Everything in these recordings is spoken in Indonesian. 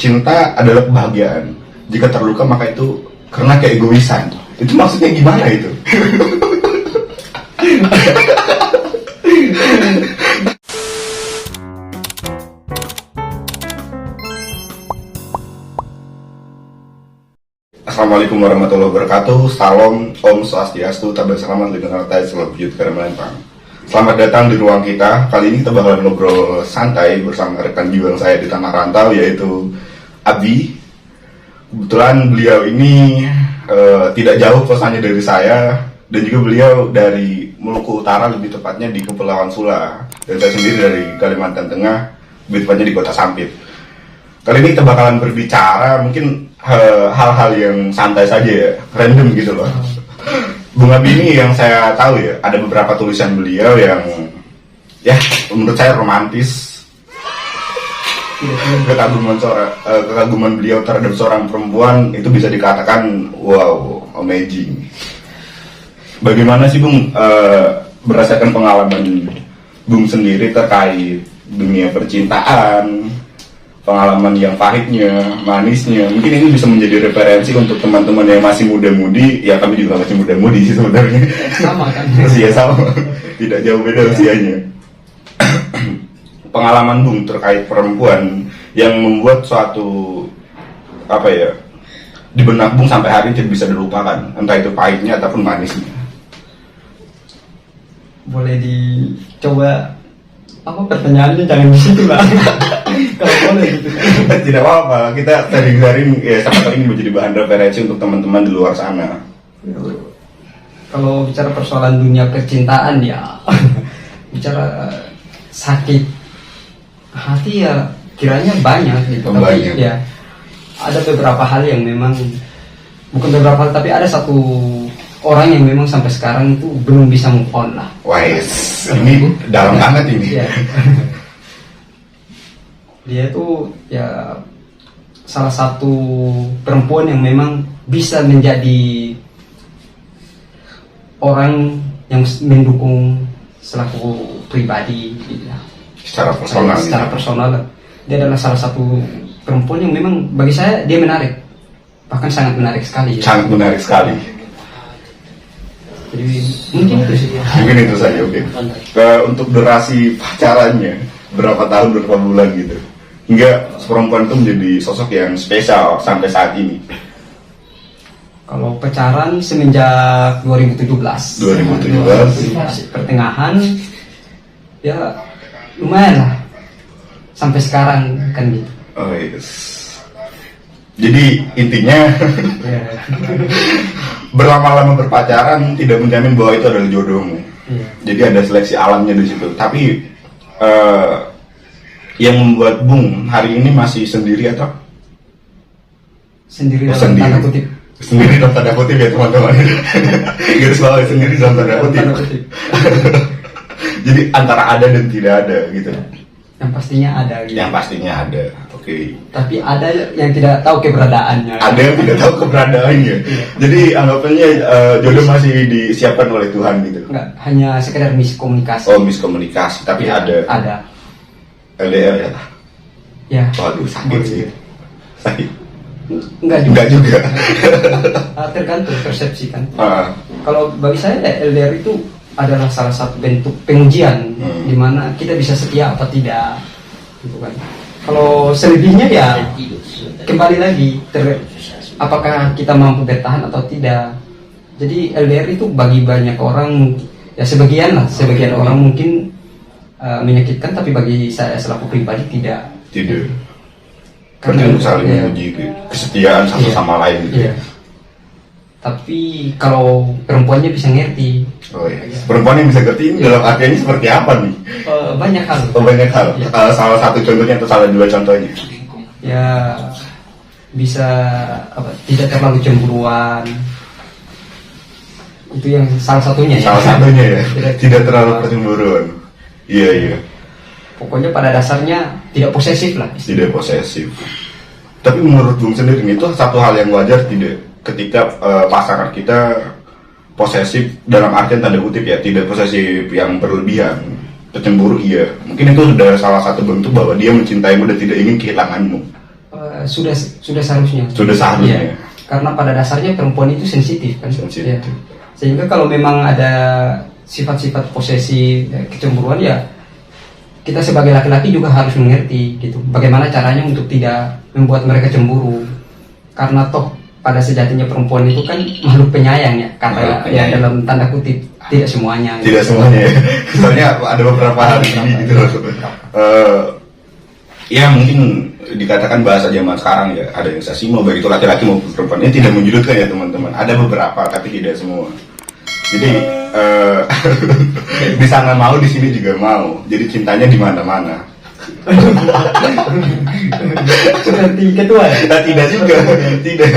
cinta adalah kebahagiaan. Jika terluka maka itu karena keegoisan. Itu maksudnya gimana itu? Assalamualaikum warahmatullahi wabarakatuh. Salam, Om Swastiastu, Tabah Selamat, Lindung Hartai, Selamat Bujut Karya Melempang. Selamat datang di ruang kita. Kali ini kita bakalan ngobrol santai bersama rekan juang saya di tanah rantau, yaitu Abi. Kebetulan beliau ini tidak jauh kosannya dari saya, dan juga beliau dari Maluku Utara, lebih tepatnya di Kepulauan Sula. Dan saya sendiri dari Kalimantan Tengah, lebih tepatnya di Kota Sampit. Kali ini kita bakalan berbicara mungkin hal-hal yang santai saja ya, random gitu loh. Bung Abi ini yang saya tahu ya, ada beberapa tulisan beliau yang ya menurut saya romantis. Kekaguman beliau terhadap seorang perempuan itu bisa dikatakan wow, amazing. Bagaimana sih Bung, berdasarkan pengalaman Bung sendiri terkait dunia percintaan, pengalaman yang pahitnya, manisnya, mungkin ini bisa menjadi referensi untuk teman-teman yang masih muda-mudi. Ya kami juga masih muda-mudi sih sebenarnya. Sama kan? Usia sama, tidak jauh beda usianya. Pengalaman Bung terkait perempuan yang membuat suatu di benak Bung sampai hari ini tidak bisa dilupakan, entah itu pahitnya ataupun manisnya. Boleh dicoba pertanyaannya, jangan di situ lah. Kalau boleh gitu. Tidak apa-apa, kita sering-sering ya sama kali ini menjadi bahan referensi untuk teman-teman di luar sana. Kalau bicara persoalan dunia percintaan ya bicara sakit hati ya kiranya banyak gitu. Tapi ya ada beberapa hal yang memang, bukan beberapa hal, tapi ada satu orang yang memang sampai sekarang itu belum bisa move on lah. Wais, ini dalam banget ini. Ya. Dia itu ya salah satu perempuan yang memang bisa menjadi orang yang mendukung selaku pribadi gitu ya. Secara personal dia adalah salah satu perempuan yang memang bagi saya dia menarik, bahkan sangat menarik sekali ya. Sangat menarik sekali. Jadi mungkin itu sih. Mungkin itu saja, oke. Untuk durasi pacarannya berapa tahun, berapa bulan gitu, hingga perempuan itu menjadi sosok yang spesial sampai saat ini. Kalau pacaran semenjak 2017 pertengahan ya lumayan lah sampai sekarang kan gitu. Oh yes. Jadi intinya berlama-lama berpacaran tidak menjamin bahwa itu adalah jodohmu. Jadi ada seleksi alamnya di situ. Tapi yang membuat Bung hari ini masih sendiri atau? Sendiri dalam tanda kutip. Sendiri dalam tanda kutip ya teman-teman. Garis bawah sendiri dalam tanda kutip. Jadi antara ada dan tidak ada gitu. Yang pastinya ada gitu. Yang pastinya ada. Oke. Tapi ada yang tidak tahu keberadaannya. Ada yang tidak tahu keberadaannya. Jadi anggapannya jodoh masih disiapkan oleh Tuhan gitu. Enggak, hanya sekedar miskomunikasi. Oh, miskomunikasi, tapi ya, ada. Ada. LDR ya? Ya. Waduh, sakit sih. Sakit. Enggak juga. Tergantung persepsi kan. Kalau bagi saya LDR itu adalah salah satu bentuk pengujian di mana kita bisa setia apa tidak, gitu kan. Kalau selebihnya ya kembali lagi apakah kita mampu bertahan atau tidak. Jadi LDR itu bagi banyak orang ya sebagian orang mungkin menyakitkan, tapi bagi saya selaku pribadi tidak. Karena saling menguji kesetiaan satu sama lain gitu. Iya. Tapi kalau perempuannya bisa ngerti. Oh iya. Perempuan yang bisa ngerti ini dalam artinya seperti apa nih? Banyak hal. Banyak hal. Ya. Salah satu contohnya atau salah dua contohnya? Ya bisa tidak terlalu cemburuan. Itu yang salah satunya ya. Salah satunya ya. Tidak terlalu percemburuan. Iya. Pokoknya pada dasarnya tidak posesif lah. Tidak posesif. Tapi menurut Bung sendiri itu satu hal yang wajar tidak ketika pasangan kita posesif dalam artian tanda kutip ya, tidak posesif yang berlebihan, cemburu iya, mungkin itu sudah salah satu bentuk bahwa dia mencintaimu dan tidak ingin kehilanganmu. sudah seharusnya. Sudah seharusnya. Iya. Karena pada dasarnya perempuan itu sensitif kan. Sensitif. Ya. Sehingga kalau memang ada sifat-sifat posesi, kecemburuan, ya kita sebagai laki-laki juga harus mengerti gitu. Bagaimana caranya untuk tidak membuat mereka cemburu. Karena toh pada sejatinya perempuan itu kan makhluk penyayang ya, kata ya dalam tanda kutip, tidak semuanya. Tidak semuanya ya. Soalnya ada beberapa hal ini gitu loh. Ya mungkin dikatakan bahasa zaman sekarang ya, ada yang sasimo, baik itu laki-laki maupun perempuan. Ini tidak menyudutkan ya teman-teman. Ada beberapa tapi tidak semua. Jadi di sana mau, di sini juga mau. Jadi cintanya di mana-mana. Seperti ketua ya? Tidak juga, tidak.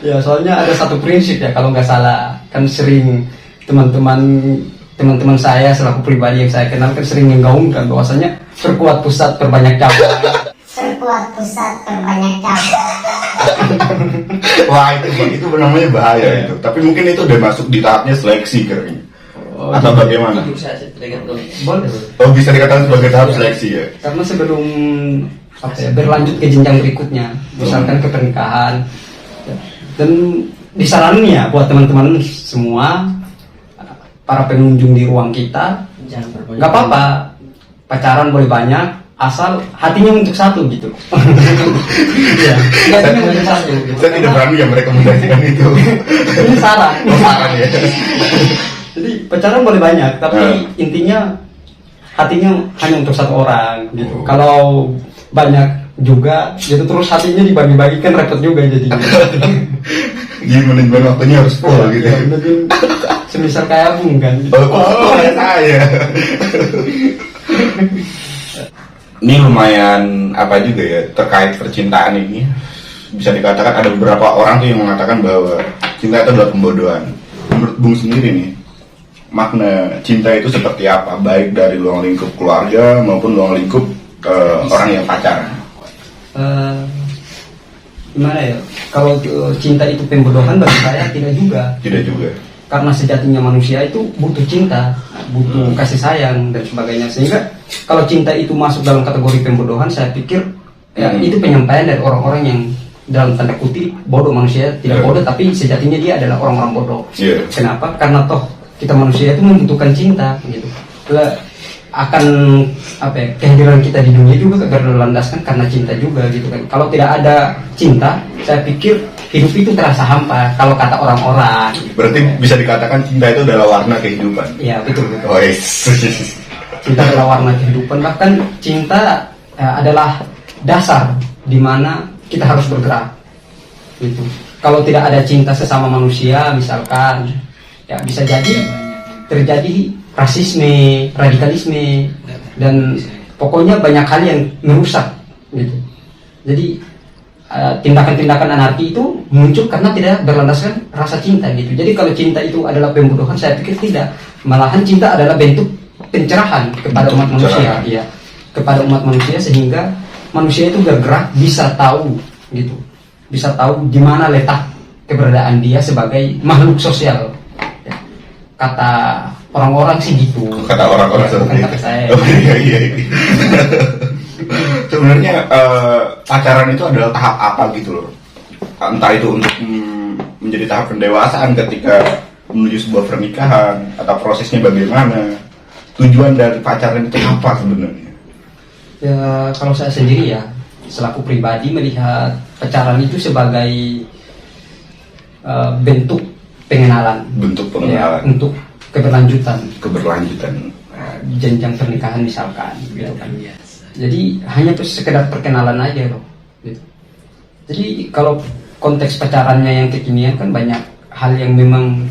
Ya soalnya ada satu prinsip ya, kalau nggak salah kan sering teman-teman saya selaku pribadi yang saya kenal kan sering menggaungkan bahwasanya perkuat pusat perbanyak cabang. Perkuat pusat perbanyak cabang. Wah itu namanya bahaya itu. Tapi mungkin itu udah masuk di tahapnya seleksi kayaknya. Atau bagaimana? Boleh. Oh bisa dikatakan sebagai tahap seleksi ya. Karena sebelum berlanjut ke jenjang berikutnya, misalkan ke pernikahan, dan disarankan ya buat teman-teman semua, para pengunjung di ruang kita, nggak apa-apa, pacaran boleh banyak, asal hatinya untuk satu gitu. Ya, hatinya untuk satu. Gitu. Saya tidak berani yang merekomendasikan itu. Ini saran. Oh, saran ya. Jadi pacaran boleh banyak, tapi intinya hatinya hanya untuk satu orang gitu. Kalau banyak juga, gitu terus hatinya dibagi-bagi kan repot juga jadinya. Jadi manajemen waktunya harus full gitu. Ya, semisal kayak Bung kan. Gitu. Oh saya. Ini lumayan apa juga ya terkait percintaan ini. Bisa dikatakan ada beberapa orang tuh yang mengatakan bahwa cinta itu adalah pembodohan. Menurut Bung sendiri nih, makna cinta itu seperti apa? Baik dari ruang lingkup keluarga maupun ruang lingkup orang yang pacaran. Gimana ya? Kalau cinta itu pembodohan bagi saya tidak juga. Tidak juga. Karena sejatinya manusia itu butuh cinta, butuh kasih sayang dan sebagainya. Sehingga kalau cinta itu masuk dalam kategori pembodohan, saya pikir ya itu penyampaian dari orang-orang yang dalam tanda kutip bodoh. Manusia tidak bodoh, tapi sejatinya dia adalah orang-orang bodoh. Kenapa? Karena toh kita manusia itu membutuhkan cinta gitu. Akan kehadiran kita di dunia juga berlandaskan karena cinta juga gitu kan. Kalau tidak ada cinta, saya pikir hidup itu terasa hampa kalau kata orang-orang. Berarti bisa dikatakan cinta itu adalah warna kehidupan. Iya betul. Oh, yes. Cinta adalah warna kehidupan. Bahkan cinta adalah dasar di mana kita harus bergerak. Gitu. Kalau tidak ada cinta sesama manusia, misalkan, ya bisa jadi terjadi rasisme, radikalisme, dan pokoknya banyak hal yang merusak gitu. Jadi tindakan-tindakan anarki itu muncul karena tidak berlandaskan rasa cinta gitu. Jadi kalau cinta itu adalah pembodohan, saya pikir tidak. Malahan cinta adalah bentuk pencerahan kepada umat manusia, ya, kepada umat manusia, sehingga manusia itu bergerak, bisa tahu gitu, bisa tahu di mana letak keberadaan dia sebagai makhluk sosial. Ya. Kata orang-orang sih gitu. Kata orang-orang seperti kata saya. Oh, iya. Sebenarnya pacaran itu adalah tahap apa gitu loh. Entah itu untuk menjadi tahap pendewasaan ketika menuju sebuah pernikahan, atau prosesnya bagaimana. Tujuan dari pacaran itu apa sebenarnya? Ya kalau saya sendiri ya, selaku pribadi melihat pacaran itu sebagai bentuk pengenalan. Bentuk pengenalan. Ya, untuk keberlanjutan jenjang pernikahan misalkan gitu kan. Jadi hanya sekedar perkenalan aja loh gitu. Jadi kalau konteks pacarannya yang kekinian kan banyak hal yang memang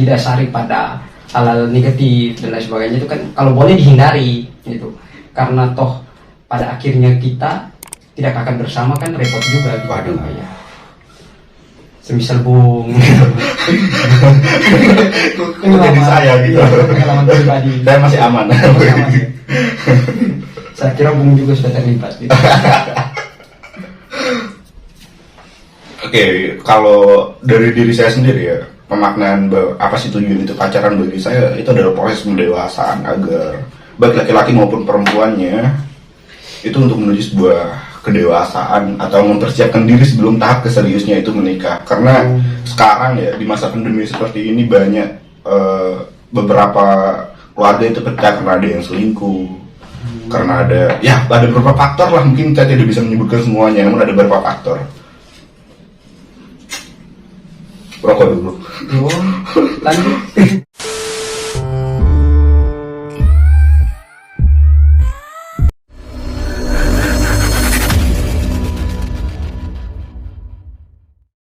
didasari pada hal-hal negatif dan lain sebagainya, itu kan kalau boleh dihindari gitu. Karena toh pada akhirnya kita tidak akan bersama kan repot juga gitu. Waduh. Ya. Semisal Bung Kok jadi saya gitu. pengalaman pribadi. Saya masih aman. Saya kira Bung juga sudah terlibat gitu. Oke, kalau dari diri saya sendiri ya, pemaknaan apa sih tujuan itu pacaran bagi saya itu adalah proses pendewasaan agar baik laki-laki maupun perempuannya itu untuk menuju sebuah kedewasaan atau mempersiapkan diri sebelum tahap keseriusnya itu menikah. Karena sekarang ya di masa pandemi seperti ini banyak beberapa keluarga itu pecah karena ada yang selingkuh, karena ada beberapa faktor lah, mungkin saya tidak bisa menyebutkan semuanya, namun ada beberapa faktor. Rokok dulu. Oh, lanjut.